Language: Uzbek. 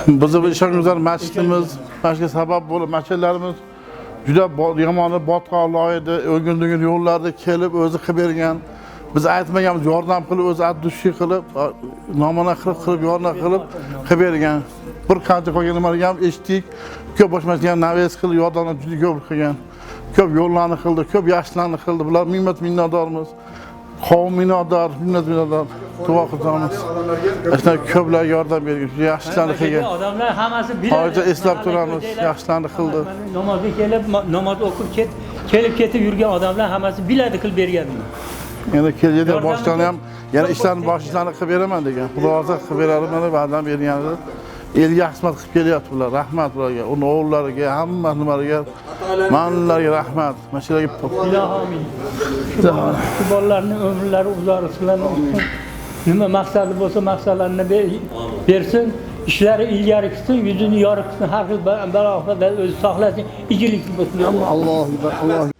Bizim ishonchimizlar masjidimiz, başka sabab bo'lib masjidlarimiz juda yomoni botqoqlar edi, o'ngin-dungin yo'llarda kelib o'zi qilib bergan. Biz aytmaganmiz, yordam qilib o'zi addushi qilib, nomona qilib yordam qilib bergan. Bir qancha qolgan nimalarga ham eshitdik. Ko'p boshmasiga ham naves qilib yordamlar juda ko'p qilgan. Ko'p yo'llarni qildi, ko'p yaxshilarni qildi. Bular minnatdormiz. Qavm minnatdor, minnatdor. Duo qilamiz. Ashna ko'plar yordam bergan, yaxshilarni qilgan. Odamlar hammasi biladi. Hozir eslab turamiz, yaxshilarni qildi. Namozga kelib, namoz o'qib kelib yurgan odamlar hammasi biladi qilib berganini. Yana kelganda boshdan ham yana ishlarni boshlanishlarni qilib beraman degan. Xudo xohlasa qilib beraman deb va'da berganlar. Elga xizmat qilib kelyapti bular. Rahmat ularga, uning o'g'illariga, hamma nimalarga, manlarga rahmat. Mashalarga Ilohim. Shu bolalarning umrlari uzoq bo'lsin. Nima maqsadi bo'lsa maqsadlarini bersin, ishlari ilgari ketsin, yuzini yorib ketsin, har xil balo-ofatdan o'zi saqlasin, ijilik bo'lsin. Allohu